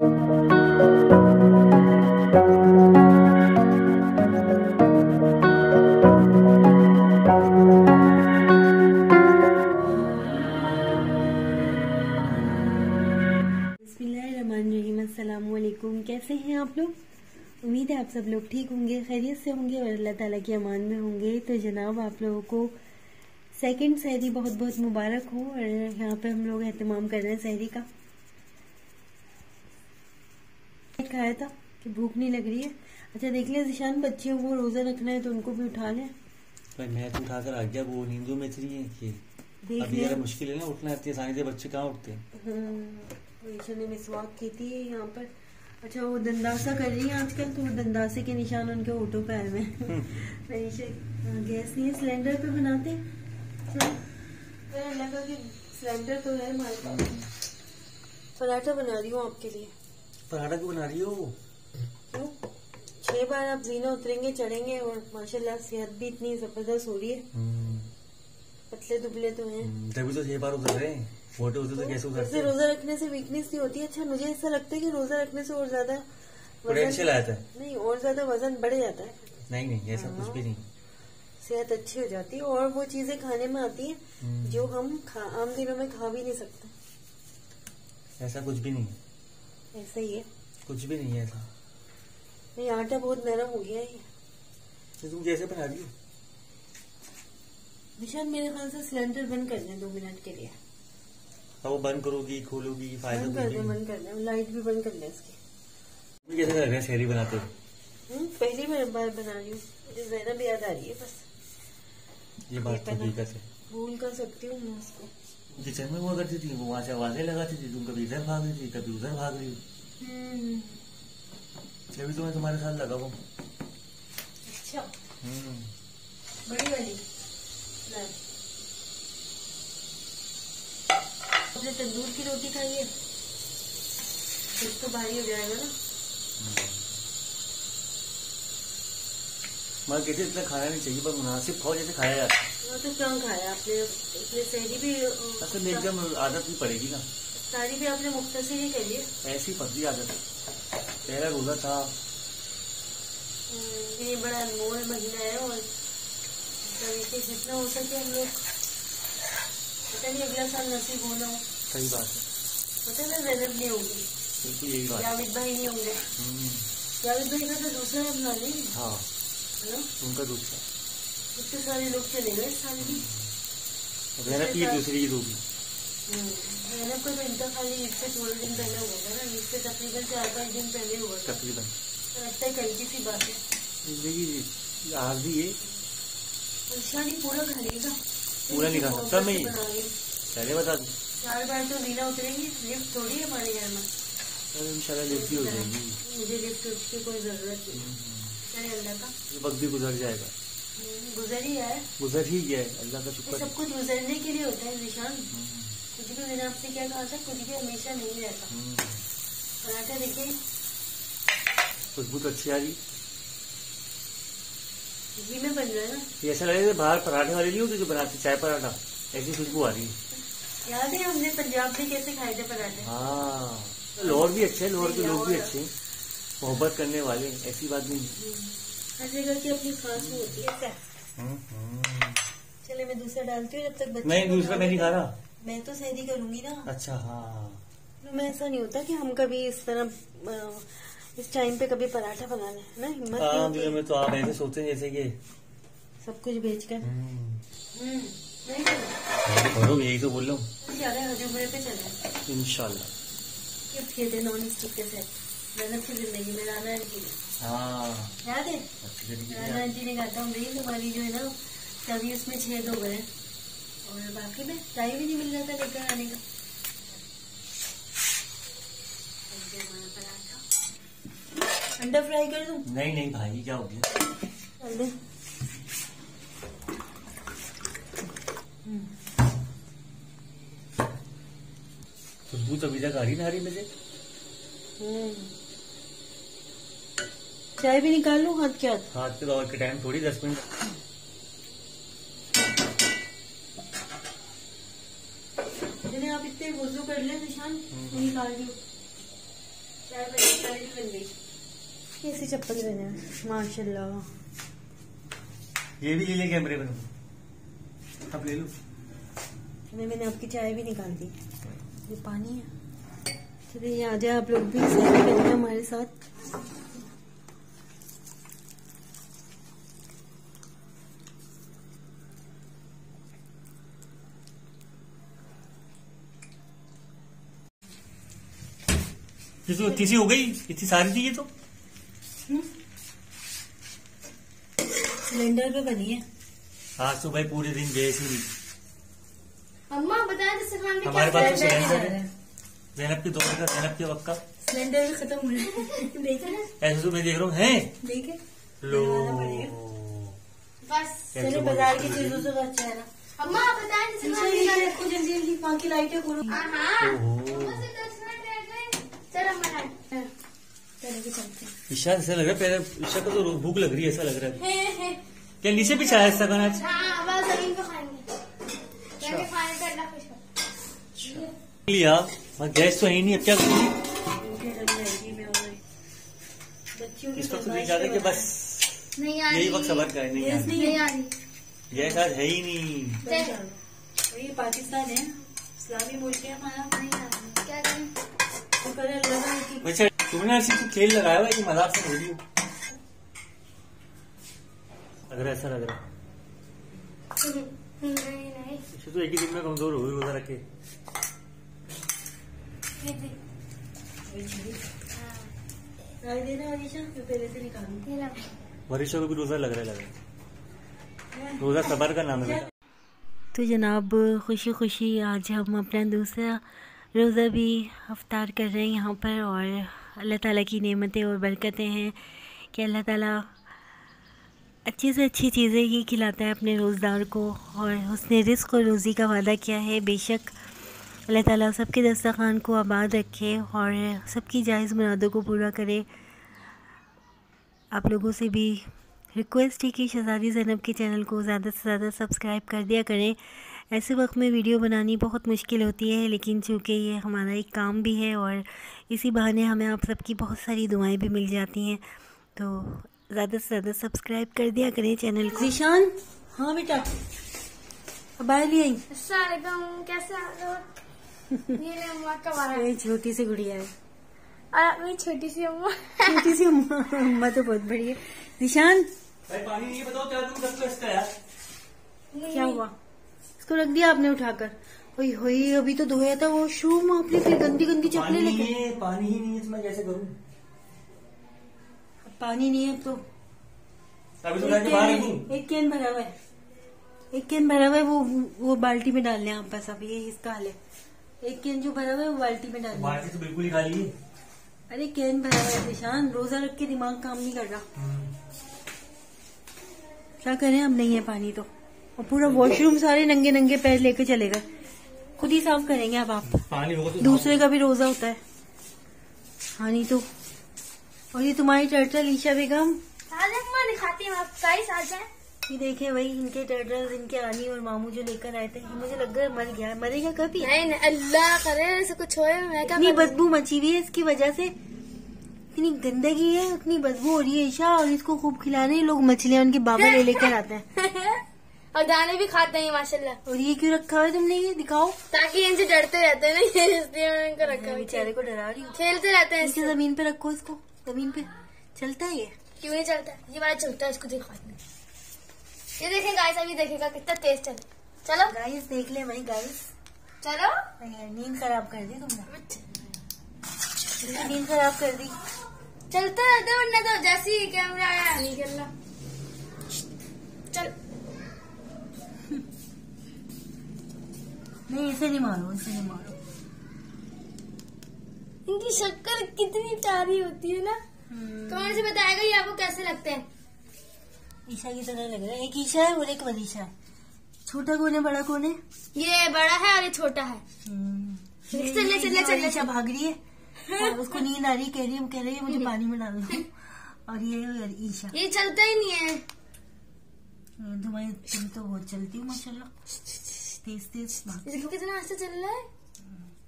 बिस्मिल्लाहिर्रहमानिर्रहीम। अस्सलामुअलैकुम। कैसे हैं आप लोग? उम्मीद है आप सब लोग ठीक होंगे, खैरियत से होंगे और अल्लाह ताला की अमान में होंगे। तो जनाब, आप लोगों को सेकंड सहरी बहुत बहुत मुबारक हो। और यहाँ पे हम लोग एहतमाम कर रहे हैं सहरी का। खाया था कि भूख नहीं लग रही है। अच्छा देख लिया ज़िशान, बच्चियों को रोज़ा रखना है तो उनको भी उठा लें। मैं तो उठाकर आ गया, वो नींदों में चली है कि अभी यार मुश्किल है ना उठना, इतनी आसानी से बच्चे कहाँ उठते हैं। ने मिसवाक की थी यहाँ पर। अच्छा वो दंदासा कर रही है आजकल, तो वो दंदासे के निशान उनके होठों पे आए हुए हैं। गैस नहीं है, सिलेंडर पे बनाते हैं। लगा कि सिलेंडर तो है हमारे पास। पराठा बना रही हूँ आपके लिए। पराठा क्यों बना रही हो? क्यों? 6 बार आप जीना उतरेंगे चढ़ेंगे और माशाल्लाह सेहत भी इतनी जबरदस्त हो रही है। पतले दुबले तो हैं, तभी तो 6 बार उतर रहे हैं। मोटे होते तो कैसे उतरते? वैसे रोजा रखने से वीकनेस नहीं होती। अच्छा मुझे ऐसा लगता है कि रोजा रखने से और ज्यादा पोटेंशियल आता है। नहीं, और ज्यादा वजन बढ़ जाता है। नहीं ऐसा कुछ भी नहीं। सेहत अच्छी हो जाती है और वो चीजें खाने में आती हैं जो हम आम दिनों में खा भी नहीं सकते। ऐसा कुछ भी नहीं, ऐसा ही है। कुछ भी नहीं है ऐसा। नहीं, आटा बहुत नरम हो गया है ये। तो तुम कैसे बना रही हो? निशान, मेरे ख्याल से सिलेंडर बंद कर दें 2 मिनट के लिए। अब वो बंद करोगी खोलोगी फायदा बंद कर दें। लाइट भी बंद कर दें इसकी। कैसे कर रहे हैं सहरी बनाते हो? पहली बार बना रही हूँ, मुझे ज़ैनब याद आ रही है बस। ये बात तो हकीकत है। भूल कर सकती हूँ मैं उसको। किचन में हुआ करती थी, वो वहां से आवाजें लगाती थी, तुम कभी इधर भाग रही थी कभी उधर भाग रही। अभी तो मैं तुम्हारे साथ लगा हूँ। अच्छा, बड़ी वाली आपने तंदूर की रोटी खाई है? फिर तो भारी हो जाएगा ना। मैं कहते इतना खाना नहीं चाहिए, पर मुनासिब खाओ जैसे खाया जाता है। तो कम खाया आपने? इसमें सहरी भी असल में एकदम आदत भी पड़ेगी ना। सारी भी आपने मुख्तसर ही करी है। ऐसी फर्जी आदत है। पहला रोजा था। ये बड़ा अनमोल महीना है और तरीके जितना हो सके हम लोग, पता नहीं अगला साल नसीब होना हो। सही बात है। पता ना ज़ैनब नहीं होगी, बिल्कुल यही बात। जावेद भाई नहीं होंगे। जावेद भाई का तो दूसरा बना लेंगे। हाँ, है ना, उनका दूसरा। इतने सारे लोग चले गए इस साल भी। ज़ैनब की दूसरी ईद होगी। ज़ैनब को तो इनका खाली ईद से थोड़े दिन पहले हुआ था ना, ईद से तकरीबन 4-5 दिन पहले हुआ था तकरीबन। लगता है कल की सी बात है। जिंदगी आरजी है, शादी पूरा खाएगा। पूरा नहीं खा सकता मैं, पहले बता दूं। 4 बार तो जीना उतरेंगी, लिफ्ट थोड़ी है हमारे घर में। इंशाल्लाह लिफ्ट भी हो जाएगी। मुझे लिफ्ट की कोई जरूरत नहीं है, अल्लाह का। ये वक्त भी गुजर जाएगा। गुजर ही है, गुजर ही गया है, अल्लाह का शुक्र। सब कुछ गुजरने के लिए होता है निशान। कुछ भी मैंने आपसे क्या कहा था, कुछ भी हमेशा नहीं रहता। पराठा देखिए, खुशबू तो अच्छी आ रही। घी में बन रहा है ना। ये ऐसा लगे बाहर पराठे वाले नहीं होते जो बनाते चाय पराठा, ऐसी खुशबू आ रही है। याद है हमने पंजाब में कैसे खाए थे पराठे? हाँ, लाहौर भी अच्छे हैं, लाहौर के लोग भी अच्छे हैं, मोहब्बत करने वाले, ऐसी बात नहीं। हर जगह की अपनी खास होती है क्या? चले मैं दूसरा डालती हूँ जब तक बच्चे। नहीं, दूसरा मैं नहीं खा रहा। मैं तो सहरी करूंगी ना। अच्छा हाँ। मैं ऐसा नहीं होता कि हम कभी इस तरह इस टाइम पे कभी पराठा बना लें ना, हिम्मत नहीं होती। में तो आप ऐसे सोचते हैं जैसे कि सब कुछ बेचकर। यही तो बोल रहा हूँ। हजूबरे पे चले इंशाल्लाह। गिफ्ट किए थे नॉन स्टिक के सेट, मेहनत की जिंदगी में राना आंटी ने। हाँ याद है? राना आंटी ने कहा था भाई तुम्हारी जो है ना तभी उसमें छेद हो गए और बाकी में टाइम भी नहीं मिल रहा था लेकर आने का। अंडा फ्राई कर दूं? नहीं भाई, क्या हो गया? चल दे। खुशबू तो अभी तक आ रही ना रही मुझे। चाय भी निकाल लूं हाथ के हाथ? हाथ के दौर के टाइम थोड़ी 10 मिनट। आप इतने वजू कर ले निशान, निकाल दी। चाय भी बन गई। कैसी चप्पल बने माशाल्लाह। ये भी ले ले कैमरे में, अब ले लो। मैंने आपकी चाय भी निकाल दी। ये पानी है। चलिए आ जाए आप लोग भी सैर करेंगे हमारे साथ। ये तो इतनी सी हो गई, इतनी सारी थी ये तो। सिलेंडर पे बनी है। आज तो भाई पूरे दिन गैस ही नहीं। अम्मा बताया तो हमारे पास तो सिलेंडर है। है। जैनब की दोस्त का, जैनब के वक्त का सिलेंडर भी खत्म हो रहा है। देखे ना, ऐसे तो मैं देख रहा हूँ है। देखे लो बस चलिए बाजार की चीजों से तो अच्छा है ना। अम्मा बताया तो जल्दी जल्दी वहाँ की लाइटें खोलो। चलो अम्मा चलेंगे चलते हैं। ईशा ऐसा लग रहा है, पहले ईशा को तो भूख लग रही है, ऐसा लग रहा है। है क्या नीचे भी चाय ऐसा खाना? हाँ बस जमीन पे खाएंगे, खाने का अल्लाह खुश हो। लिया गैस तो है ही नहीं, अब क्या करूँगी? इस वक्त तो नहीं चाहते कि बस नहीं आ रही, यही वक्त सबर का है। नहीं आ रही। नहीं आ रही। गैस आज है ही नहीं। ये पाकिस्तान है, इस्लामी मुल्क है हमारा। नहीं आ रही, क्या करें? वैसे तुमने ऐसी तो खेल लगाया हुआ है कि मजाक से बोली हो। लग रहा है, ऐसा लग रहा है। नहीं इसे तो एक ही दिन में कमजोर हो गई रोजा रख के। देना वरीशा, पहले से निकालू। वरीशा को भी रोजा लग रहा है। रोजा सबर का नाम है। तो जनाब खुशी खुशी आज हम अपना दूसरा रोज़ा भी अफ्तार कर रहे हैं यहाँ पर। और अल्लाह ताला की नेमतें और बरकतें हैं कि अल्लाह ताला अच्छी से अच्छी चीज़ें ही खिलाता है अपने रोज़दार को। और उसने रिज़्क़ और रोज़ी का वादा किया है। बेशक अल्लाह ताला सबके दस्तरखान को आबाद रखे और सबकी जायज़ मुरादों को पूरा करे। आप लोगों से भी रिक्वेस्ट है कि शहज़ादी ज़ैनब के चैनल को ज़्यादा से ज़्यादा सब्सक्राइब कर दिया करें। ऐसे वक्त में वीडियो बनानी बहुत मुश्किल होती है, लेकिन चूँकि ये हमारा एक काम भी है और इसी बहाने हमें आप सबकी बहुत सारी दुआएं भी मिल जाती हैं। तो ज़्यादा से ज़्यादा सब्सक्राइब कर दिया करें चैनल को। निशान, हाँ बेटा, अब आए लिए कैसे आ रहे हो? ये ले अम्मा का वाला। ये छोटी सी गुड़िया है। मेरी छोटी सी अम्मा। छोटी सी अम्मा, अम्मा तो बहुत बड़ी है। निशान भाई पानी नहीं बताओ क्या तुम करते हो इसका यार? क्या हुआ? इसको रख दिया आपने उठाकर? ओए होए, अभी तो धोया था वॉशरूम आपने, फिर गंदी गंदी चप्पलें लेके। पानी ही नहीं है तो मैं कैसे करूँ? पानी नहीं है तो अभी तो जाके बाहर रखूं। एक कैन भरा हुआ है, एक कैन भरा हुआ है, वो बाल्टी में डालने आप बस। अब ये इसका हाल है। एक कैन जो भरा हुआ है वो बाल्टी में डालने। बाल्टी तो बिल्कुल ही खाली है। अरे कैन भरा हुआ है निशान, रोजा रख के दिमाग काम नहीं कर रहा। क्या करें, अब नहीं है पानी तो। और पूरा वॉशरूम सारे नंगे नंगे पैर लेके चले गए। खुद ही साफ करेंगे अब आप। पानी होगा तो दूसरे का भी रोजा होता है। हाँ नहीं तो। और ये तुम्हारी टर्टल ईशा बेगम, दिखाती हूँ आप गाइस, आ जाए। ये देखे भाई, इनके टर्टल, इनके रानी और मामू जो लेकर आए थे, मुझे लग रहा है मर गया। मरेगा कभी? नहीं अल्लाह करे ऐसे कुछ होए। मैं क्या इतनी बदबू मची हुई है इसकी वजह से, इतनी गंदगी है, इतनी बदबू हो रही है ईशा। और इसको खूब खिलाने लोग मछलियाँ उनके बाबा ले लेकर आते हैं। और दाने भी खाते हैं माशाल्लाह। और ये क्यों रखा हुआ है तुमने? ये दिखाओ। ताकि इनसे डरते रहते हैं ना, इसलिए मैंने इनको रखा हुआ है। बेचारे को डरा रही हूँ। खेलते रहते हैं इससे इससे। जमीन पे रखो इसको, जमीन पे चलता है ये। क्यों नहीं चलता? ये वाला चलता है, इसको दिखाते हैं। ये देखें गाइस, अभी देखेगा कितना तेज चल। चलो गाइस देख ले भाई, गाइस चलो। नींद खराब कर दी तुमने, नींद खराब कर दी। चलते रहते हैं, वरना तो जैसे ही कैमरा आया नहीं खेलना। चल नहीं, इसे नहीं मारो, इसे नहीं मारो। इनकी शक्ल कितनी प्यारी होती है ना। कौन से बताएगा ये आपको कैसे लगते हैं? ईशा की तरह लग रहा है। एक ईशा है और एक वरीशा है। छोटा कौन है, बड़ा कौन है? ये बड़ा है और ये छोटा है। चले चले चले। ईशा भाग रही है और उसको नींद आ रही है, कह रही है मुझे पानी में डाल दो। और ये ईशा, ये चलता ही नहीं है। तुम तो बहुत चलती हो माशाल्लाह, तेज तेज भागती हो। कितना आस्ते चल रहा है।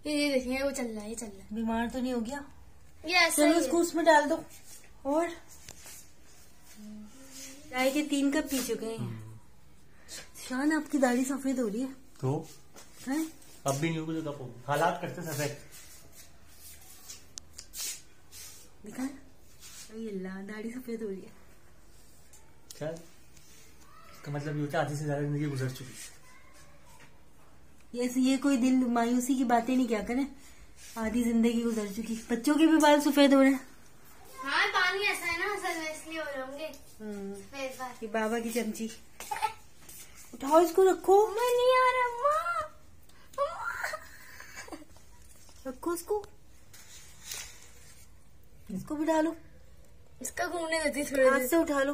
ये देखिए, वो चल रहा है, ये चल रहा है। बीमार तो नहीं हो गया? ये ऐसा चलो ही इसको है। उसमें डाल दो। और चाय के 3 कप पी चुके हैं। शान आपकी दाढ़ी सफेद हो रही है। तो हैं? अब भी नहीं हो कुछ कपो हालात करते सफेद। दिखा अल्लाह दाढ़ी सफेद हो रही है। चल इसका मतलब ये होता है आधी से ज्यादा जिंदगी गुजर चुकी। ये कोई दिल मायूसी की बातें नहीं क्या करें। आधी जिंदगी गुजर चुकी। बच्चों के भी बाल सफेद हो रहे हैं। हाँ पानी ऐसा है ना असल में इसलिए हो रहे होंगे सफेद बाल। ये बाबा की चमची। उठाओ इसको रखो। मैं नहीं आ रहा अम्मा। रखो इसको। इसको भी डालो। इसका घूमने देती थोड़ी हाथ देर। से उठा लो।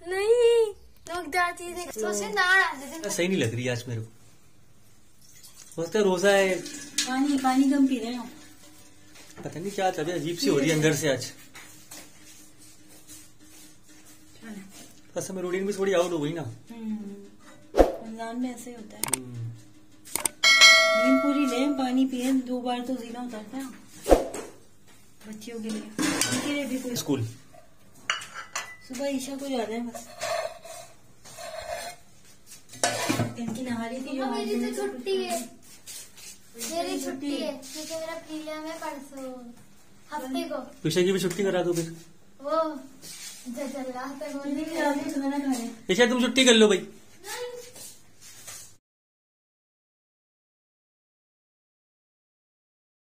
नहीं नोकदार चीजें सोचे दाल डाल देते। सही नहीं लग रही आज मेरे को। उसका रोजा है। पानी कम पी रहे हो। पता नहीं क्या तबीयत अजीब सी हो रही है अंदर से आज। बस हमें रूटीन भी थोड़ी आउट हो गई ना। रमजान में ऐसे ही होता है। नींद पूरी लें पानी पिए 2 बार तो जीना उतरता है बच्चियों के लिए। उनके लिए भी कोई स्कूल सुबह ईशा को जाना है बस। इनकी नहारी थी जो मम्मा, मेरी आज तो छुट्टी है। मेरी छुट्टी छुट्टी है क्योंकि मेरा प्रीलियम है परसों हफ्ते को। ईशा की भी छुट्टी करा दो फिर। वो जल्लाह तक बोलने खाना खाने। ईशा तुम छुट्टी कर लो भाई।